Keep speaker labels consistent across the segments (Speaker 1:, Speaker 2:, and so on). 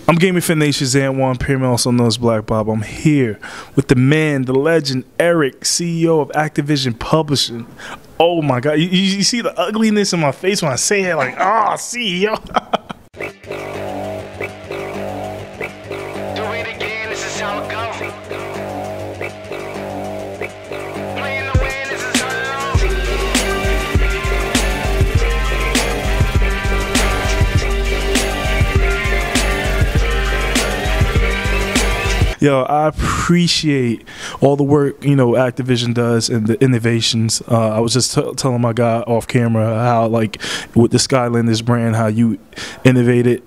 Speaker 1: I'm GamerFitNation's Antwand, Pearman, also known as BlackBible. I'm here with the man, the legend, Eric, CEO of Activision Publishing. Oh my God, you see the ugliness in my face when I say it, like, ah, CEO. Yo, I appreciate all the work, Activision does and the innovations. I was just telling my guy off camera how, like, with the Skylanders brand, how you innovated,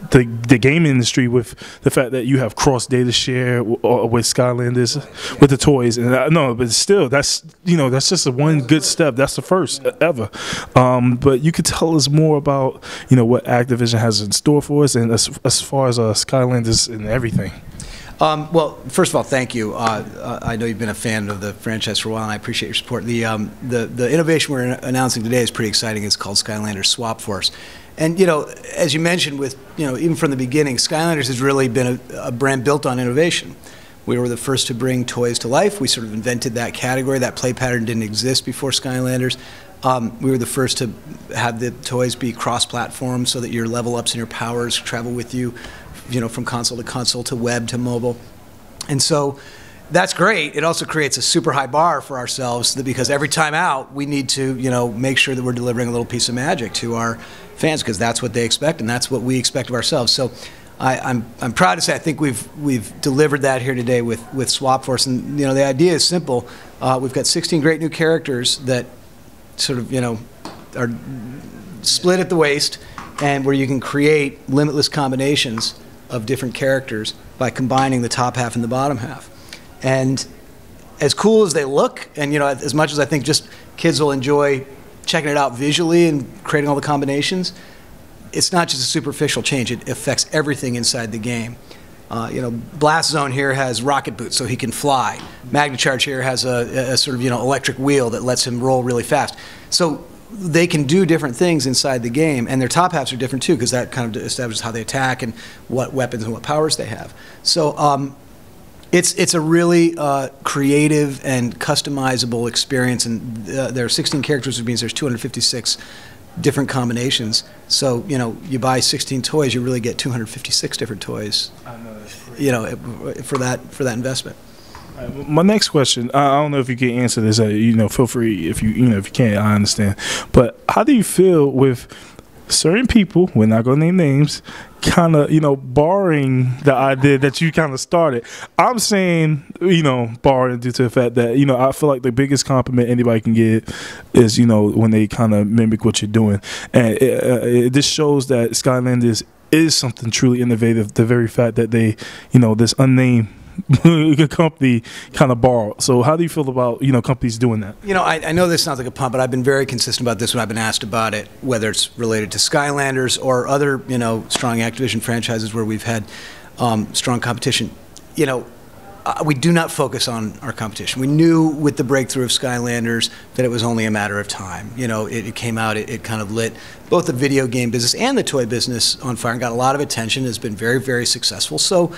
Speaker 1: the game industry with the fact that you have cross data share with Skylanders with the toys. And no, but still, that's just one good step. That's the first ever. But you could tell us more about what Activision has in store for us, and as far as Skylanders and everything.
Speaker 2: Well, first of all, thank you. I know you've been a fan of the franchise for a while, and I appreciate your support. The innovation we're announcing today is pretty exciting. It's called Skylanders Swap Force. And, as you mentioned, with, even from the beginning, Skylanders has really been a brand built on innovation. We were the first to bring toys to life. We sort of invented that category. That play pattern didn't exist before Skylanders. We were the first to have the toys be cross-platform so that your level ups and your powers travel with you, from console to web to mobile. And so that's great. It also creates a super high bar for ourselves because every time out, we need to, make sure that we're delivering a little piece of magic to our fans, because that's what they expect and that's what we expect of ourselves. So I'm proud to say I think we've delivered that here today with Swap Force. And the idea is simple. We've got 16 great new characters that sort of are split at the waist, and where you can create limitless combinations of different characters by combining the top half and the bottom half. And as cool as they look, and as much as I think just kids will enjoy checking it out visually and creating all the combinations, it's not just a superficial change. It affects everything inside the game. Blast Zone here has rocket boots so he can fly. Magnacharge here has a sort of electric wheel that lets him roll really fast. So they can do different things inside the game, and their top halves are different too, because that kind of establishes how they attack and what weapons and what powers they have. So it's a really creative and customizable experience, and there are 16 characters, which means there's 256 different combinations. So you buy 16 toys, you really get 256 different toys. I know that's great. For that investment.
Speaker 1: My next question, I don't know if you can answer this. Feel free if you can't. I understand. But how do you feel with certain people, we're not going to name names, kind of, borrowing the idea that you kind of started? I'm saying, borrowing due to the fact that, I feel like the biggest compliment anybody can get is, when they kind of mimic what you're doing. And it just shows that Skylanders is something truly innovative. The very fact that they, this unnamed company kind of borrowed. So how do you feel about companies doing that?
Speaker 2: I know this sounds like a pump, but I've been very consistent about this when I've been asked about it, whether it's related to Skylanders or other strong Activision franchises where we've had strong competition. We do not focus on our competition. We knew with the breakthrough of Skylanders that it was only a matter of time. It came out, it kind of lit both the video game business and the toy business on fire and got a lot of attention. It's been very, very successful. So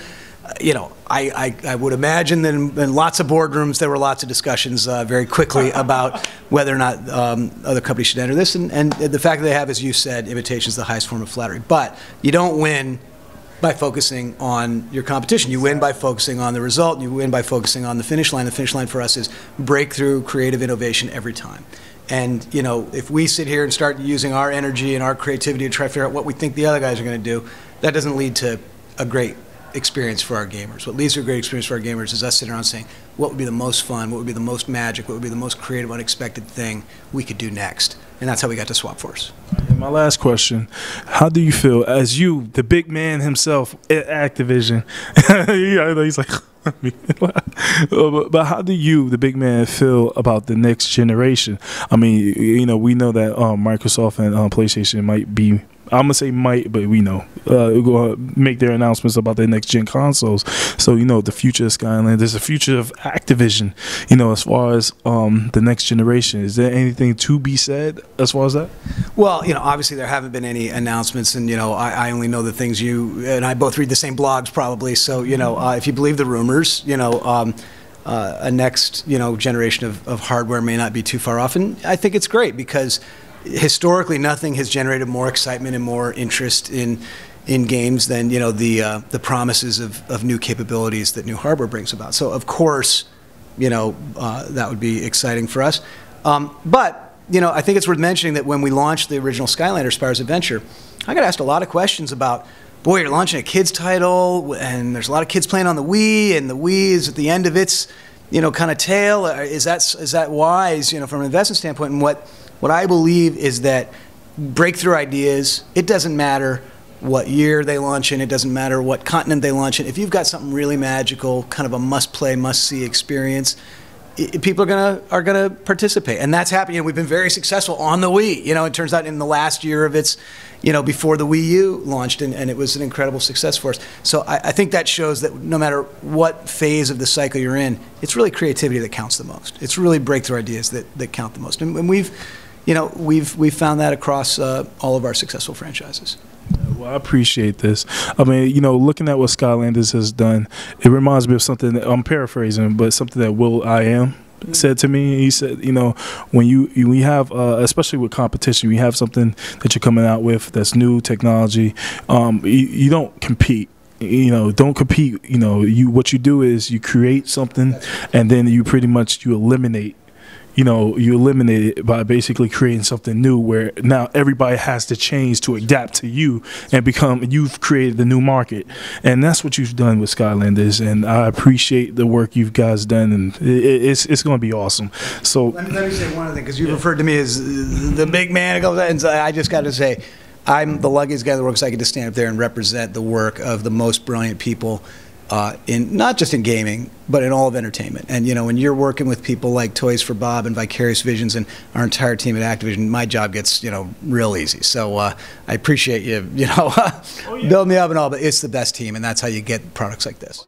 Speaker 2: I would imagine that in lots of boardrooms there were lots of discussions very quickly about whether or not other companies should enter this. And the fact that they have, as you said, imitation is the highest form of flattery. But you don't win by focusing on your competition. You win by focusing on the result. You win by focusing on the finish line. The finish line for us is breakthrough, creative innovation every time. And if we sit here and start using our energy and our creativity to try to figure out what we think the other guys are going to do, that doesn't lead to a great experience for our gamers. What leads to a great experience for our gamers is us sitting around saying, what would be the most fun, what would be the most magic, what would be the most creative, unexpected thing we could do next? And that's how we got to Swap Force.
Speaker 1: And my last question, how do you feel as you, the big man himself at Activision, he's like, but how do you, the big man, feel about the next generation? I mean, we know that Microsoft and PlayStation might be I'm gonna say might, but we know going to make their announcements about their next gen consoles. So the future of Skylanders, there's the future of Activision. As far as the next generation, is there anything to be said as far as that?
Speaker 2: Well, obviously there haven't been any announcements, and I only know the things you and I both read the same blogs probably. So if you believe the rumors, a next generation of hardware may not be too far off, and I think it's great because historically nothing has generated more excitement and more interest in games than the promises of new capabilities that new hardware brings about. So of course that would be exciting for us, but I think it's worth mentioning that when we launched the original Skylanders Spyro's Adventure, I got asked a lot of questions about, boy, you're launching a kids title, and there's a lot of kids playing on the Wii, and the Wii is at the end of its, kind of tail. Is that wise, from an investment standpoint? And what I believe is that breakthrough ideas, it doesn't matter what year they launch in, it doesn't matter what continent they launch in. If you've got something really magical, kind of a must-play, must-see experience, people are gonna participate, and that's happening. We've been very successful on the Wii. It turns out in the last year of its, before the Wii U launched, and it was an incredible success for us. So I think that shows that no matter what phase of the cycle you're in, it's really creativity that counts the most. It's really breakthrough ideas that count the most, and we've found that across all of our successful franchises.
Speaker 1: Well, I appreciate this. I mean, looking at what Skylanders has done, it reminds me of something that, I'm paraphrasing, but something that Will.i.am said to me. He said, when you have, especially with competition, you have something that you're coming out with that's new technology, you don't compete. Don't compete. What you do is you create something, and then you pretty much eliminate. You eliminate it by basically creating something new where now everybody has to change to adapt to you and you've created the new market. And that's what you've done with Skylanders, and I appreciate the work you guys done, and it's going to be awesome. So
Speaker 2: let me say one other thing, because you referred to me as the big man, and so I just got to say, I'm the luckiest guy in the world because I get to stand up there and represent the work of the most brilliant people in not just in gaming, but in all of entertainment. And when you're working with people like Toys for Bob and Vicarious Visions and our entire team at Activision, my job gets real easy. So I appreciate you building me up and all, but it's the best team, and that's how you get products like this.